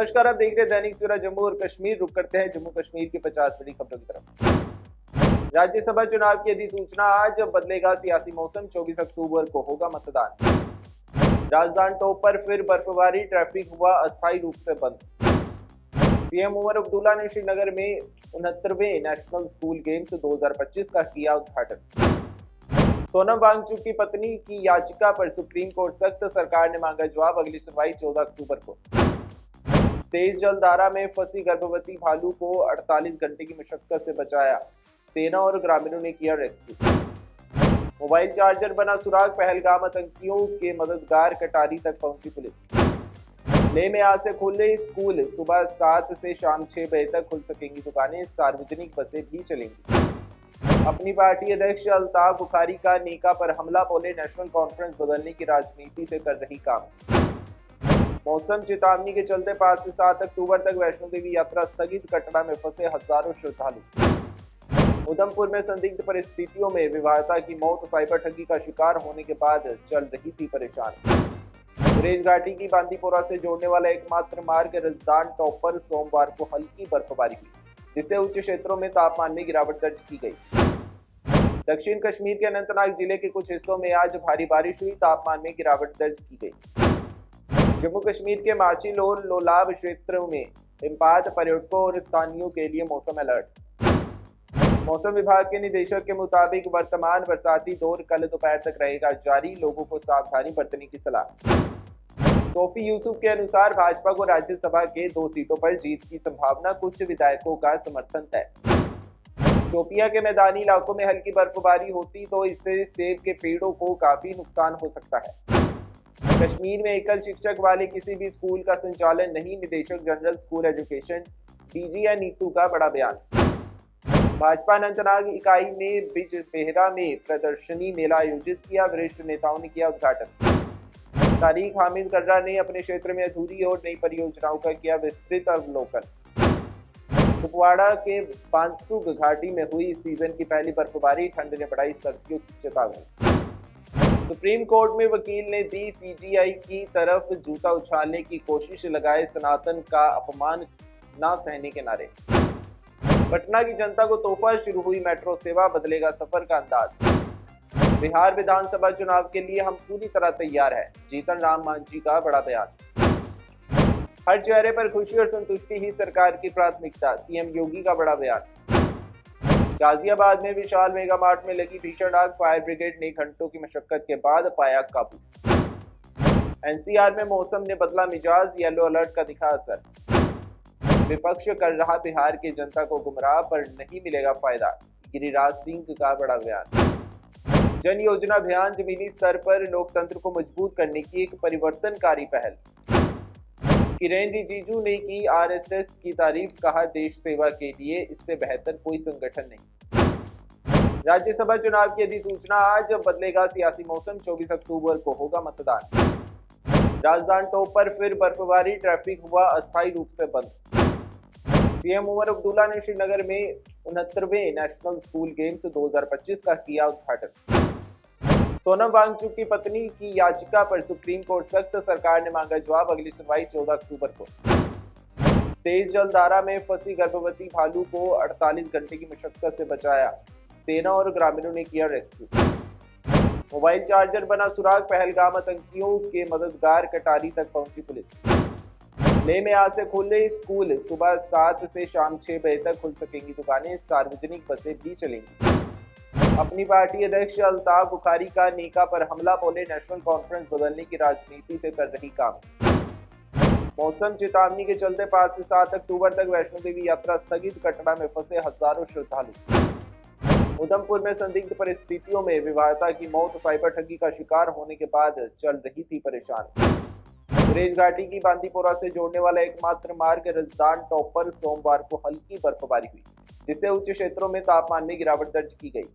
नमस्कार, आप देख रहे हैं दैनिक सवेरा जम्मू और कश्मीर। रुक करते हैं जम्मू कश्मीर की 50 बड़ी खबरों की तरफ। राज्यसभा चुनाव की अधिसूचना आज, बदलेगा सियासी मौसम, 24 अक्टूबर को होगा मतदान। राजधानी टॉप पर फिर बर्फबारी, ट्रैफिक हुआ अस्थायी रूप से बंद। सीएम उमर अब्दुल्ला ने श्रीनगर में 69वें नेशनल स्कूल गेम्स 2025 का किया उद्घाटन। सोनम वांगचुक की पत्नी की याचिका पर सुप्रीम कोर्ट सख्त, सरकार ने मांगा जवाब, अगली सुनवाई 14 अक्टूबर को। तेज जलधारा में फंसी गर्भवती भालू को 48 घंटे की मशक्कत से बचाया, सेना और ग्रामीणों ने किया रेस्क्यू। मोबाइल चार्जर बना सुराग, पहलगाम आतंकियों के मददगार कटारी तक पहुंची पुलिस। लेह में आज से खुले स्कूल, सुबह 7 से शाम 6 बजे तक खुल सकेंगी दुकानें, सार्वजनिक बसें भी चलेंगी। अपनी पार्टी अध्यक्ष अल्ताफ बुखारी का नेका पर हमला, बोले नेशनल कॉन्फ्रेंस बदलने की राजनीति से कर रही काम। मौसम चेतावनी के चलते 5 से 7 अक्टूबर तक वैष्णो देवी यात्रा स्थगित, कटरा में फंसे हजारों श्रद्धालु। उधमपुर में संदिग्ध परिस्थितियों में विवाहिता की मौत, साइबर ठगी का शिकार होने के बाद चल रही थी परेशान। गुरेज घाटी की बांदीपोरा से जोड़ने वाला एकमात्र मार्ग रजदान टॉप पर सोमवार को हल्की बर्फबारी हुई, जिससे उच्च क्षेत्रों में तापमान में गिरावट दर्ज की गई। दक्षिण कश्मीर के अनंतनाग जिले के कुछ हिस्सों में आज भारी बारिश हुई, तापमान में गिरावट दर्ज की गई। जम्मू कश्मीर के माचिल और लोलाब क्षेत्रों में हिमपात, पर्यटकों और स्थानीयों के लिए मौसम अलर्ट। मौसम विभाग के निदेशक के मुताबिक वर्तमान बरसाती दौर कल दोपहर तक रहेगा जारी, लोगों को सावधानी बरतने की सलाह। सोफी यूसुफ के अनुसार भाजपा को राज्यसभा के 2 सीटों पर जीत की संभावना, कुछ विधायकों का समर्थन तय। शोपियां के मैदानी इलाकों में हल्की बर्फबारी होती तो इससे सेब के पेड़ों को काफी नुकसान हो सकता है। कश्मीर में एकल शिक्षक वाले किसी भी स्कूल का संचालन नहीं, निदेशक general school education DG Neetu का बड़ा बयान। भाजपा अनंतनाग इकाई ने बिजबेहरा में प्रदर्शनी मेला आयोजित किया, वरिष्ठ नेताओं ने किया उद्घाटन। तारिक हामिद कर्रा ने अपने क्षेत्र में अधूरी और नई परियोजनाओं का किया विस्तृत अवलोकन। कुपवाड़ा के बांसुग घाटी में हुई इस सीजन की पहली बर्फबारी, ठंड ने बढ़ाई सर्दियों की चेतावनी। सुप्रीम कोर्ट में वकील ने दी सीजीआई की तरफ जूता उछालने की कोशिश, लगाए सनातन का अपमान ना सहने के नारे। पटना की जनता को तोहफा, शुरू हुई मेट्रो सेवा, बदलेगा सफर का अंदाज। बिहार विधानसभा चुनाव के लिए हम पूरी तरह तैयार है, जीतन राम मांझी का बड़ा बयान। हर चेहरे पर खुशी और संतुष्टि ही सरकार की प्राथमिकता, सीएम योगी का बड़ा बयान। गाजियाबाद में विशाल मेगा मार्ट में लगी भीषण आग, फायर ब्रिगेड ने घंटों की मशक्कत के बाद पाया काबू। एनसीआर में मौसम ने बदला मिजाज, येलो अलर्ट का दिखा असर। विपक्ष कर रहा बिहार की जनता को गुमराह, पर नहीं मिलेगा फायदा, गिरिराज सिंह का बड़ा बयान। जन योजना अभियान जमीनी स्तर पर लोकतंत्र को मजबूत करने की एक परिवर्तनकारी पहल। किरेन रिजिजू ने की आरएसएस की तारीफ, कहा देश सेवा के लिए इससे बेहतर कोई संगठन नहीं। राज्यसभा चुनाव की अधिसूचना आज, बदलेगा सियासी मौसम, 24 अक्टूबर को होगा मतदान। राजधानी टॉप पर फिर बर्फबारी, ट्रैफिक हुआ अस्थायी रूप से बंद। सीएम उमर अब्दुल्ला ने श्रीनगर में 69वें नेशनल स्कूल गेम्स 2025 का किया उद्घाटन। सोनम वांगचुक की पत्नी की याचिका पर सुप्रीम कोर्ट सख्त, सरकार ने मांगा जवाब, अगली सुनवाई 14 अक्टूबर को। तेज जलधारा में फंसी गर्भवती भालू को 48 घंटे की मशक्कत से बचाया, सेना और ग्रामीणों ने किया रेस्क्यू। मोबाइल चार्जर बना सुराग, पहलगाम आतंकियों के मददगार कटारी तक पहुंची पुलिस। लेह में आज से खुले स्कूल, सुबह 7 से शाम 6 बजे तक खुल सकेंगी दुकानें, सार्वजनिक बसें भी चलेंगी। अपनी पार्टी अध्यक्ष अल्ताफ बुखारी का नेका पर हमला, बोले नेशनल कॉन्फ्रेंस बदलने की राजनीति से कर रही काम। मौसम चेतावनी के चलते 5 से 7 अक्टूबर तक वैष्णो देवी यात्रा स्थगित, कटरा में फंसे हजारों श्रद्धालु। उधमपुर में संदिग्ध परिस्थितियों में विवाहिता की मौत, साइबर ठगी का शिकार होने के बाद चल रही थी परेशान। गुरेज घाटी की बांदीपोरा से जोड़ने वाला एकमात्र मार्ग रजदान टॉप पर सोमवार को हल्की बर्फबारी हुई, जिससे उच्च क्षेत्रों में तापमान में गिरावट दर्ज की गई।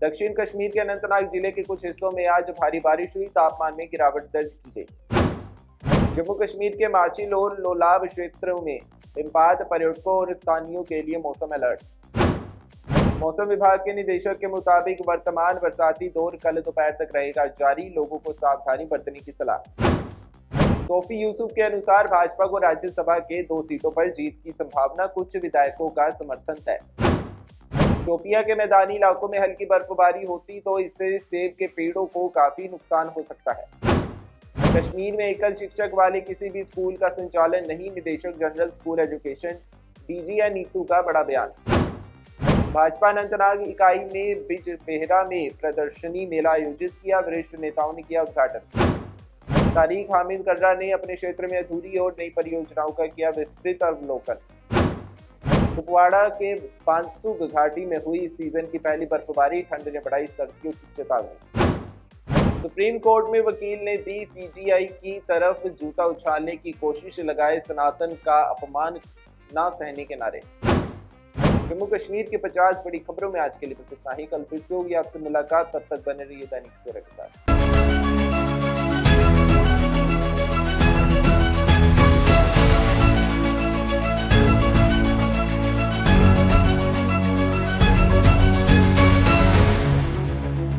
दक्षिण कश्मीर के अनंतनाग जिले के कुछ हिस्सों में आज भारी बारिश हुई, तापमान में गिरावट दर्ज की गई। जम्मू कश्मीर के माचिल और लोलाब क्षेत्रों में हिमपात, पर्यटकों और स्थानीयों के लिए मौसम अलर्ट। मौसम विभाग के निदेशक के मुताबिक वर्तमान बरसाती दौर कल दोपहर तक रहेगा जारी, लोगों को सावधानी बरतने की सलाह। सोफी यूसुफ के अनुसार भाजपा को राज्यसभा के 2 सीटों पर जीत की संभावना, कुछ विधायकों का समर्थन तय। शोपियां के मैदानी इलाकों में हल्की बर्फबारी होती तो इससे सेब के पेड़ों को काफी नुकसान हो सकता है। कश्मीर में एकल शिक्षक वाले किसी भी स्कूल का संचालन नहीं, निदेशक जनरल स्कूल एजुकेशन डीजी या नीतू का बड़ा बयान। भाजपा अनंतनाग इकाई ने बिजबेहरा में प्रदर्शनी मेला आयोजित किया, वरिष्ठ नेताओं ने किया उद्घाटन। तारिक हामिद कर्रा ने अपने क्षेत्र में अधूरी और नई परियोजनाओं का किया विस्तृत अवलोकन। कुपवाड़ा के पांसुग घाटी में हुई इस सीजन की पहली बर्फबारी, ठंड ने बढ़ाई सर्दियों की चेतावनी। सुप्रीम कोर्ट में वकील ने दी सीजीआई की तरफ जूता उछालने की कोशिश, लगाए सनातन का अपमान ना सहने के नारे। जम्मू कश्मीर की 50 बड़ी खबरों में आज के लिए बस इतना ही। कल फिर से होगी आपसे मुलाकात, तब तक बने रहिए दैनिक सवेरा के साथ।